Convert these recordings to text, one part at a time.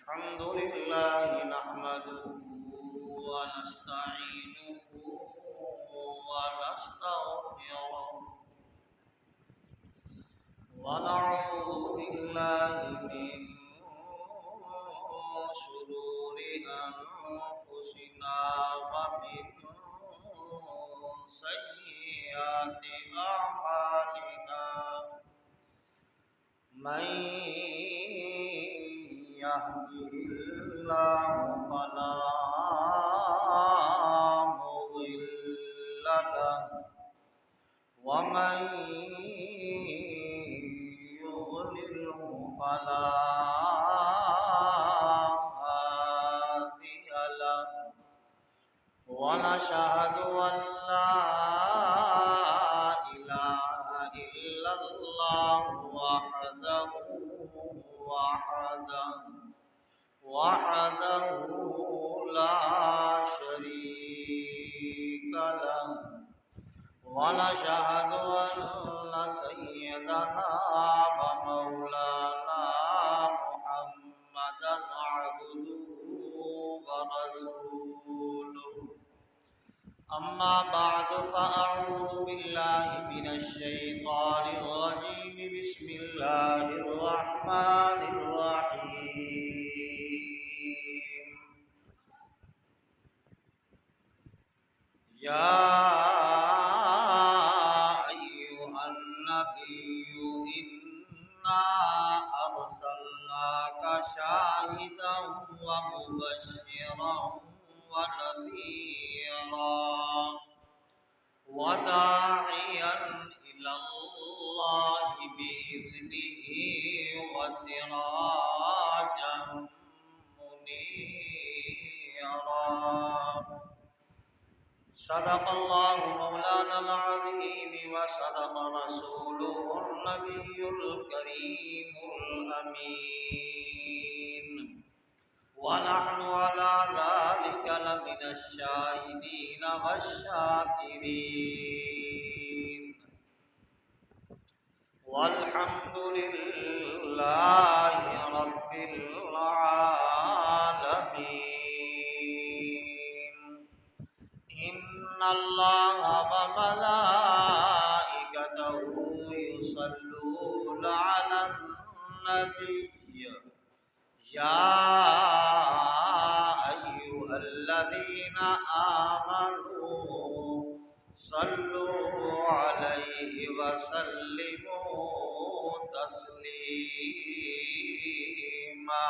الحمد لله نحمده ونستعينه ونستغفره ونعوذ بالله من شرور أنفسنا ومن سيئات أعمالنا من يهده الله فلا مضل له ومن يضلله فلا هادي له ونشهد أن لا إله إلا الله وحده لا شريك له ونشهد أن سيدنا ومولانا محمدا عبده ورسوله أما بعد فأعوذ بالله من الشيطان الرجيم بسم الله الرحمن الرحيم يا أيها النبي إنا أرسلناك شاهدا ومبشرا ونذيرا وداعيا إلى الله بإذنه وسراجا منيرا صدق الله مولانا العظيم وصدق رسوله النبي الكريم الأمين ونحن على ذلك لمن الشاهدين والشاكرين والحمد لله رب العالمين إن الله وملائكته يصلون على النبي يا أيها الذين آمنوا صلوا عليه وسلموا تسليما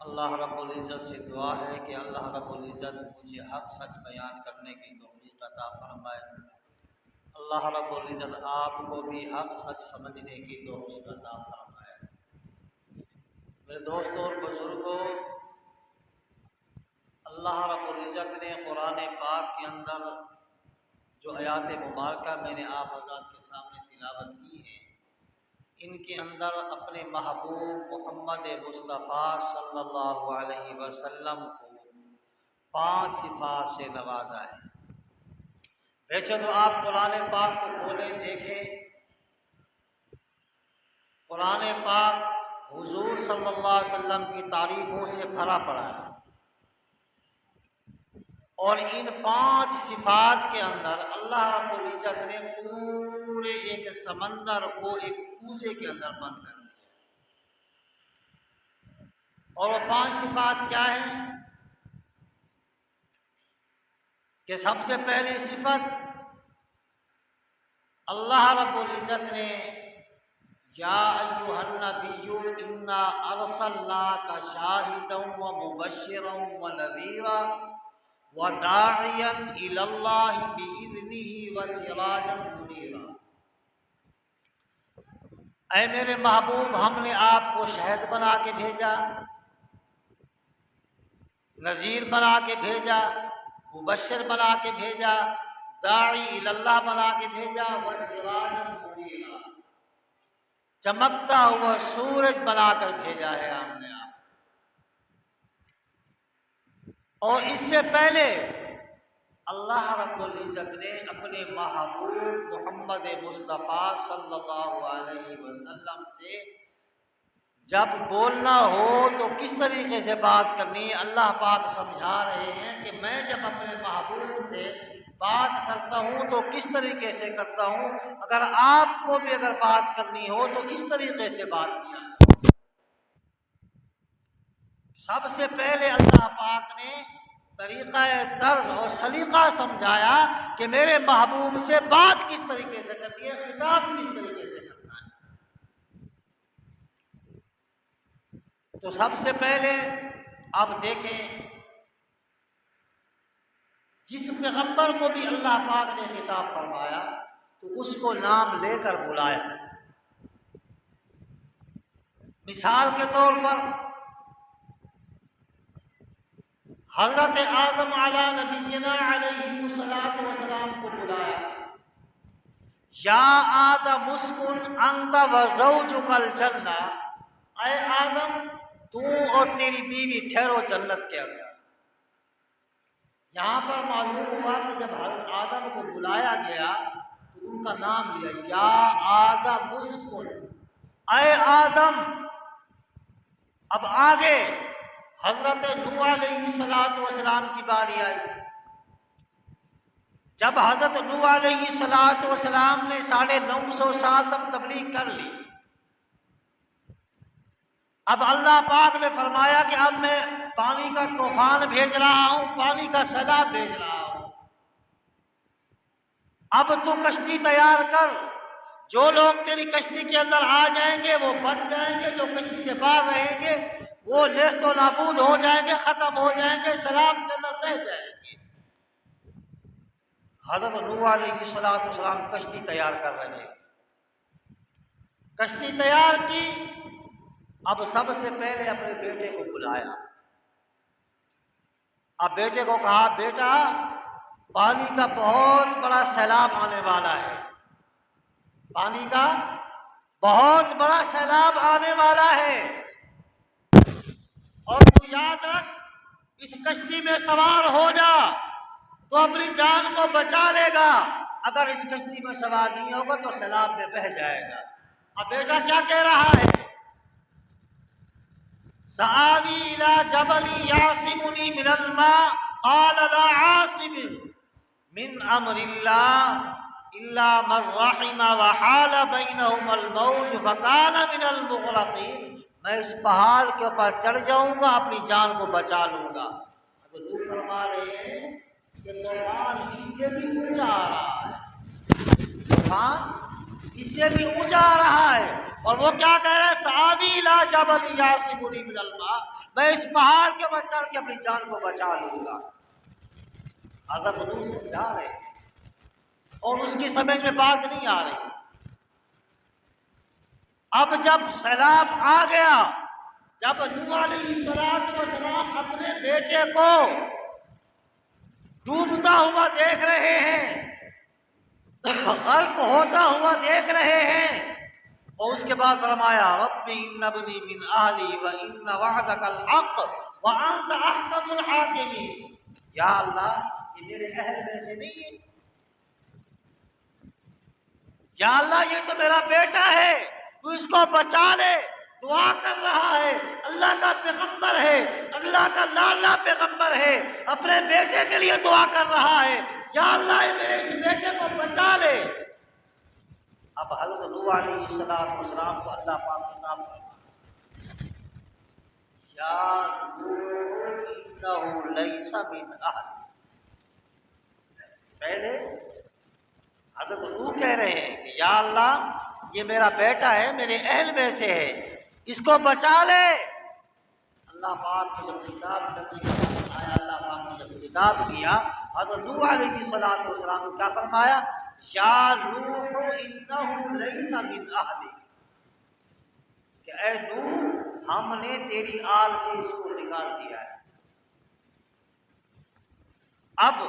اللہ رب العزت سے دعا ہے کہ اللہ رب العزت مجھے حق سچ بیان کرنے کی توفیق عطا فرمائے۔ اللہ رب العزت آپ کو بھی حق سچ سمجھنے کی توفیق عطا فرمائے۔ میرے دوستوں اور بزرگوں، اللہ رب العزت نے قرآن پاک کے اندر جو آیات مبارکہ میں نے آپ حضرات کے سامنے تلاوت کی ہے، ان کے اندر اپنے محبوب محمد مصطفیٰ صلی اللہ علیہ وسلم کو 5 صفات سے نوازا ہے۔ ویسے تو آپ قرآن پاک کو کھولیں دیکھیں، قرآن پاک حضور صلی اللہ علیہ وسلم کی تعریفوں سے بھرا پڑا ہے، اور ان 5 صفات کے اندر اللہ رب العزت نے پورے ایک سمندر کو ایک کوزے کے اندر بند کر دیا۔ اور وہ 5 صفات کیا ہیں کہ سب سے پہلی صفت اللہ رب العزت نے یا ایھا النبی انا ارسلناک شاہدا ومبشرا ونذیرا وداعیا الی اللہ باذنہ وسراجا منیرا۔ اے میرے محبوب، ہم نے آپ کو شاہد بنا کے بھیجا، نذیر بنا کے بھیجا، مبشر بنا کے بھیجا، داعی الی اللہ بنا کے بھیجا، وسراجا منیرا، چمکتا ہوا سورج بنا کر بھیجا ہے ہم نے آپ۔ اور اس سے پہلے اللہ رب العزت نے اپنے محبوب محمد مصطفیٰ صلی اللہ علیہ وسلم سے جب بولنا ہو تو کس طریقے سے بات کرنی ہے، اللہ پاک سمجھا رہے ہیں کہ میں جب اپنے محبوب سے بات کرتا ہوں تو کس طریقے سے کرتا ہوں، اگر آپ کو بھی اگر بات کرنی ہو تو اس طریقے سے بات کیا۔ سب سے پہلے اللہ پاک نے طریقہ طرز اور سلیقہ سمجھایا کہ میرے محبوب سے بات کس طریقے سے کرنی ہے، خطاب کس طریقے سے کرنا ہے۔ تو سب سے پہلے آپ دیکھیں، جس پیغمبر کو بھی اللہ پاک نے خطاب فرمایا تو اس کو نام لے کر بلایا۔ مثال کے طور پر حضرت آدم علی نبینا علیہ الصلوۃ والسلام کو بلایا، یا آدم اسکن انت وزوجک الجنہ، اے آدم تو اور تیری بیوی ٹھہرو جنت کے اندر۔ یہاں پر معلوم ہوا کہ جب حضرت آدم کو بلایا گیا تو ان کا نام لیا، یا آدم اسکن، اے آدم۔ اب آگے حضرت نوح علیہ السلام کی باری آئی۔ جب حضرت نوح علیہ السلام نے 950 سال تک تبلیغ کر لی، اب اللہ پاک نے فرمایا کہ اب میں پانی کا طوفان بھیج رہا ہوں، پانی کا سیلاب بھیج رہا ہوں، اب تو کشتی تیار کر، جو لوگ تیری کشتی کے اندر آ جائیں گے وہ بچ جائیں گے، جو کشتی سے باہر رہیں گے وہ نیست و نابود ہو جائیں گے، ختم ہو جائیں گے، سیلاب کے اندر بہہ جائیں گے۔ حضرت نوح علیہ السلام کشتی تیار کر رہے ہیں، کشتی تیار کی۔ اب سب سے پہلے اپنے بیٹے کو بلایا، اب بیٹے کو کہا، بیٹا پانی کا بہت بڑا سیلاب آنے والا ہے، پانی کا بہت بڑا سیلاب آنے والا ہے، اور تو یاد رکھ اس کشتی میں سوار ہو جا تو اپنی جان کو بچا لے گا، اگر اس کشتی میں سوار نہیں ہوگا تو سیلاب میں بہہ جائے گا۔ اب بیٹا کیا کہہ رہا ہے، سآوی الی جبل یعصمنی من الماء قال لا عاصم من امر اللہ الا من رحم وحال بینہما الموج فکان من المغرقین۔ میں اس پہاڑ کے اوپر چڑھ جاؤں گا، اپنی جان کو بچا لوں گا۔ حضور فرما رہے ہیں کہ طوفان اس سے بھی اونچا آ رہا ہے، طوفان اس سے بھی اونچا آ رہا ہے، اور وہ کیا کہہ رہا ہے؟ سآوی لا جبل یعصمنی من الماء، میں اس پہاڑ کے اوپر چڑھ کے اپنی جان کو بچا لوں گا۔ حضرت نوح سمجھا رہے ہیں اور اس کی سمجھ میں بات نہیں آ رہی۔ اب جب سیلاب آ گیا، جب نوح علیہ السلام اپنے بیٹے کو ڈوبتا ہوا دیکھ رہے ہیں، غرق ہوتا ہوا دیکھ رہے ہیں، اور اس کے بعد فرمایا رب ان ابنی من اہلی وان وعدک الحق وانت احکم الحاکمین، یا اللہ یہ میرے اہل میں سے نہیں ہے، یا اللہ یہ تو میرا بیٹا ہے، تو اس کو بچا لے۔ دعا کر رہا ہے، اللہ کا پیغمبر ہے، اللہ کا لالا پیغمبر ہے، اپنے بیٹے کے لیے دعا کر رہا ہے، یا اللہ یہ میرے اس بیٹے کو بچا لے۔ اب حضرت نوح علیہ السلام کو اللہ پاک کا نام یا نوح انہ لیس من اہل، پہلے حضرت نوح کہہ رہے ہیں کہ یا اللہ یہ میرا بیٹا ہے، میرے اہل میں سے ہے، اس کو بچا لے۔ اللہ پاک نے جب خطاب آیا، اللہ پاک نے جب خطاب کیا حضرت نوح علیہ السلام کو کیا فرمایا؟ یا نوح انہ لیس من اہلک، کہ اے نوح ہم نے تیری آل سے اس کو نکال دیا ہے۔ اب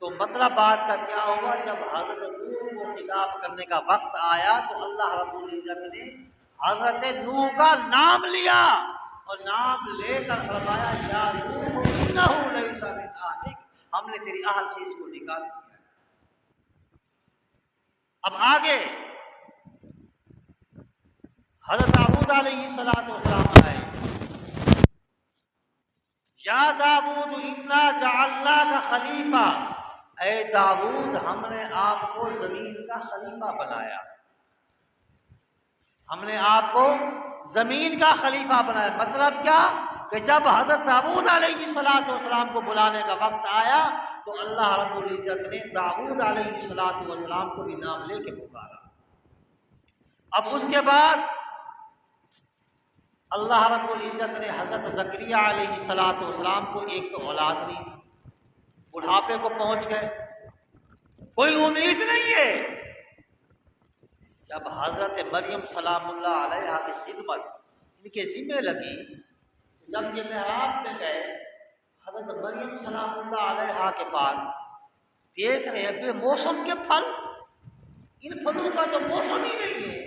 تو مطلب بات کا کیا ہوا؟ جب حضرت نوح کو خطاب کرنے کا وقت آیا تو اللہ رب العزت نے حضرت نوح کا نام لیا، اور نام لے کر فرمایا یا نوح انہ لیس من اہلک، ہم نے تیری اہل سے اس کو نکال دیا۔ اب آگے حضرت داؤد علیہ السلام آئے، یا داؤد انا جعلناک خلیفہ، اے داؤد ہم نے آپ کو زمین کا خلیفہ بنایا، ہم نے آپ کو زمین کا خلیفہ بنایا۔ مطلب کیا کہ جب حضرت داؤد علیہ السلام کو بلانے کا وقت آیا تو اللہ رب العزت نے داؤد علیہ السلام کو بھی نام لے کے پکارا۔ اب اس کے بعد اللہ رب العزت نے حضرت زکریا علیہ السلام کو ایک تو اولاد نہیں دی، بڑھاپے کو پہنچ گئے، کوئی امید نہیں ہے۔ جب حضرت مریم سلام اللہ علیہا کی خدمت ان کے ذمہ لگی، جب یہ محراب میں گئے حضرت مریم سلام اللہ علیہا کے پاس، دیکھ رہے ہیں بے موسم کے پھل، ان پھلوں کا تو موسم ہی نہیں ہے۔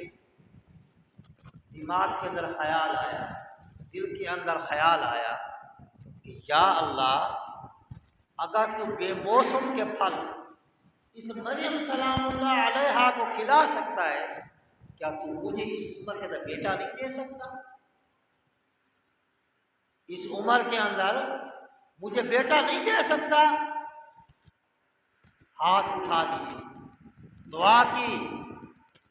دماغ کے اندر خیال آیا، دل کے اندر خیال آیا کہ یا اللہ اگر تو بے موسم کے پھل اس مریم سلام اللہ علیہا کو کھلا سکتا ہے، کیا تو مجھے اس عمر کے اندر بیٹا نہیں دے سکتا؟ اس عمر کے اندر مجھے بیٹا نہیں دے سکتا؟ ہاتھ اٹھا دیے، دعا کی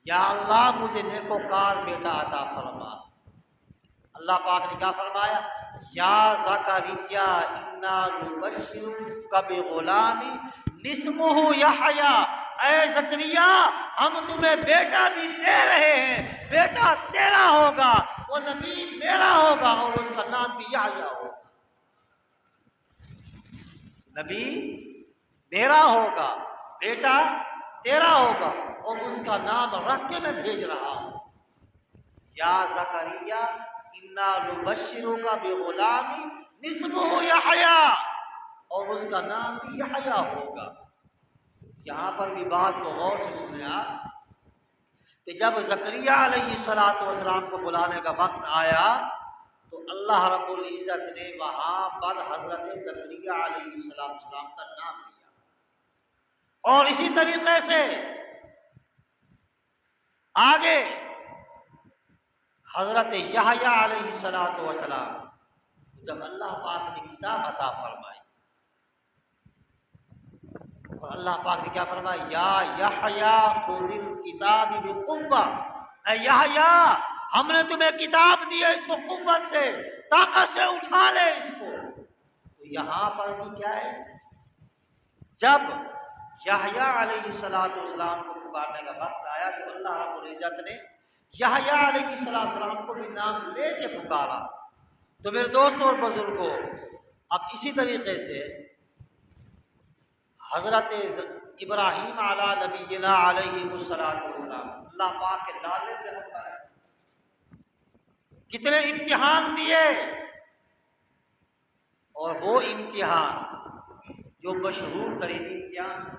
یا اللہ مجھے نیکوکار بیٹا عطا فرما۔ اللہ پاک نے کیا فرمایا؟ یا زکریا انا نبشرک بغلام اسمہ یحییٰ، اے زکریا ہم تمہیں بیٹا بھی دے رہے ہیں، بیٹا تیرا ہوگا، وہ نبی میرا ہوگا، اور اس کا نام بھی یحییٰ ہوگا۔ نبی میرا ہوگا، بیٹا تیرا ہوگا، اور اس کا نام رکھ کے میں بھیج رہا ہوں۔ یا زکریا انا نبشرک بغلام اسمہ یحییٰ، اور اس کا نام بھی یحییٰ ہوگا۔ یہاں پر بھی بات کو غور سے سنیں آپ، کہ جب زکریا علیہ السلام کو بلانے کا وقت آیا تو اللہ رب العزت نے وہاں پر حضرت زکریا علیہ السلام کا نام لیا۔ اور اسی طریقے سے آگے حضرت یحییٰ علیہ السلام جب اللہ پاک نے کتاب عطا فرمائی، اور اللہ پاک نے کیا فرمایا؟ یا یحییٰ خذ الکتاب بقوہ، اے یحییٰ ہم نے تمہیں کتاب دی ہے، اس کو قوت سے طاقت سے اٹھا لے اس کو۔ تو یہاں پر بھی کیا ہے؟ جب یحییٰ علیہ السلام کو پکارنے کا وقت آیا تو اللہ رب العزت نے یحییٰ علیہ السلام کو بھی نام لے کے پکارا۔ تو میرے دوستوں اور بزرگوں، اب اسی طریقے سے حضرت ابراہیم علیٰ نبینا علیہ السلام اللہ پاک کے لاڈلے پیغمبر ہیں، کتنے امتحان دیے، اور وہ امتحان جو مشہور ترین امتحان ہے۔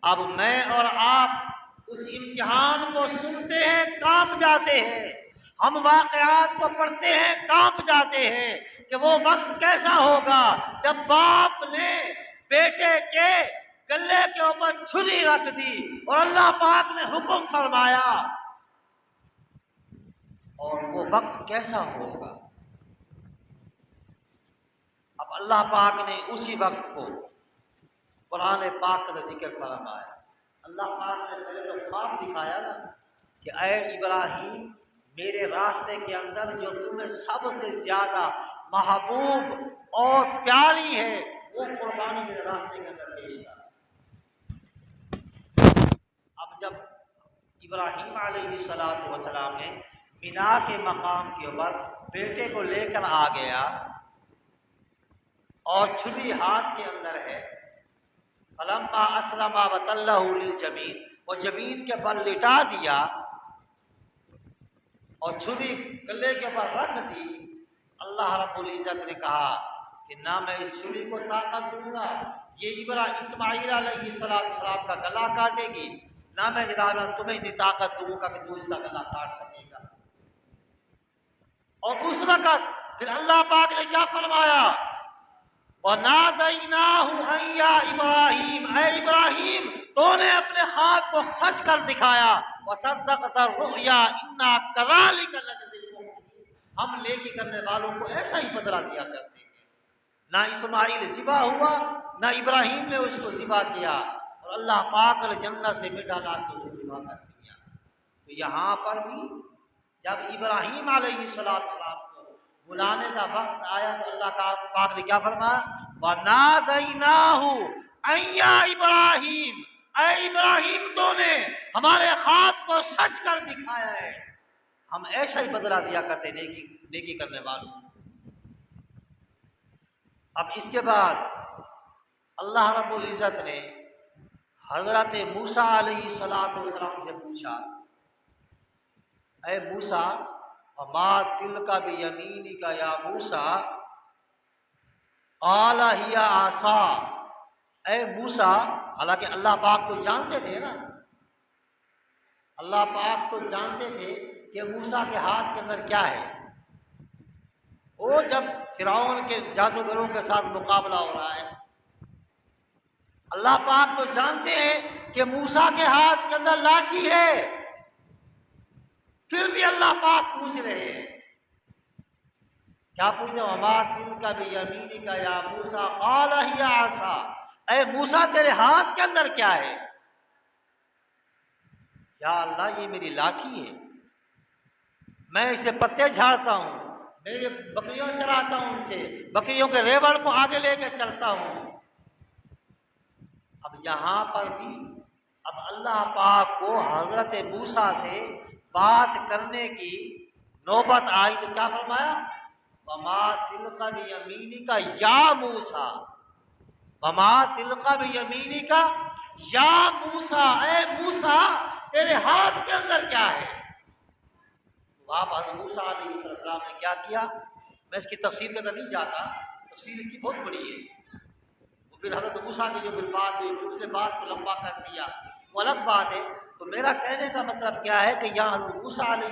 اب میں اور آپ اس امتحان کو سنتے ہیں، کانپ جاتے ہیں، ہم واقعات کو پڑھتے ہیں، کانپ جاتے ہیں کہ وہ وقت کیسا ہوگا جب باپ نے بیٹے کے گلے کے اوپر چھری رکھ دی اور اللہ پاک نے حکم فرمایا، اور وہ وقت کیسا ہوگا۔ اب اللہ پاک نے اسی وقت کو قرآن پاک کا ذکر فرمایا۔ اللہ پاک نے پہلے تو خواب دکھایا نا کہ اے ابراہیم، میرے راستے کے اندر جو تمہیں سب سے زیادہ محبوب اور پیاری ہے وہ قربانی میرے راستے کے اندر پیش آ۔ اب جب ابراہیم علیہ السلام نے مینا کے مقام کے اوپر بیٹے کو لے کر آ گیا اور چھری ہاتھ کے اندر ہے، فلما اسلم وتلہ للجبین، وہ جبین کے پر لٹا دیا اور چھری گلے کے اوپر رکھ دی، اللہ رب العزت نے کہا کہ نہ میں اس چھری کو طاقت دوں گا یہ اسماعیل علیہ السلام کا گلا کاٹے گی، نہ میں جناب تمہیں اتنی طاقت دوں گا کہ تو اس کا گلا کاٹ سکے گا۔ اور اس وقت پھر اللہ پاک نے کیا فرمایا، وَنَادَيْنَاهُ أَن يَا إِبْرَاهِيمُ، اے ابراہیم تو نے اپنے خواب کو سچ کر دکھایا، وَصَدَّقْتَ الرُّؤْيَا إِنَّا كَذَلِكَ نَجْزِي الْمُحْسِنِينَ، ہم نیکی کرنے والوں کو ایسا ہی بدلہ دیا کرتے ہیں۔ نہ اسماعیل ذبح ہوا، نہ ابراہیم نے اس کو ذبح کیا، اور اللہ پاک نے جنت سے مٹا لا کے اس کو ذبح کر دیا۔ تو یہاں پر بھی جب ابراہیم علیہ السلام کو بلانے کا وقت آیا تو اللہ پاک نے کیا فرمایا، وَنَادَيْنَاهُ أَن يَا إِبْرَاهِيمُ، اے ابراہیم تو نے ہمارے خواب کو سچ کر دکھایا ہے، ہم ایسا ہی بدلہ دیا کرتے نیکی کرنے والوں۔ اب اس کے بعد اللہ رب العزت نے حضرت موسیٰ علیہ السلام سے پوچھا، اے موسیٰ وما تلک بیمینک یا موسیٰ، قال ہی عصا، اے موسیٰ، حالانکہ اللہ پاک تو جانتے تھے نا، اللہ پاک تو جانتے تھے کہ موسیٰ کے ہاتھ کے اندر کیا ہے۔ وہ جب فرعون کے جادوگروں کے ساتھ مقابلہ ہو رہا ہے، اللہ پاک تو جانتے ہیں کہ موسیٰ کے ہاتھ کے اندر لاٹھی ہے، پھر بھی اللہ پاک پوچھ رہے ہیں، کیا پوچھتے ہیں، وما تلک بیمینک یا موسیٰ قال ہی عصا، اے موسیٰ تیرے ہاتھ کے اندر کیا ہے؟ یا اللہ یہ میری لاٹھی ہے، میں اسے پتے جھاڑتا ہوں، میرے بکریوں چراتا ہوں، ان سے بکریوں کے ریوڑ کو آگے لے کے چلتا ہوں۔ اب یہاں پر بھی اب اللہ پاک کو حضرت موسیٰ سے بات کرنے کی نوبت آئی تو کیا فرمایا، وما تلک بیمینک یا موسیٰ، وما تلک بیمینک یا موسیٰ، اے موسیٰ تیرے ہاتھ کے اندر کیا ہے؟ تو آپ حضرت موسیٰ علیہ السلام نے کیا کیا، میں اس کی تفسیر کے اندر نہیں جاتا، تفسیر اس کی بہت بڑی ہے، تو پھر حضرت موسیٰ کی جو پھر بات ہوئی پھر اس نے بات کو لمبا کر دیا، وہ الگ بات ہے۔ تو میرا کہنے کا مطلب کیا ہے کہ یہاں حضرت موسیٰ علیہ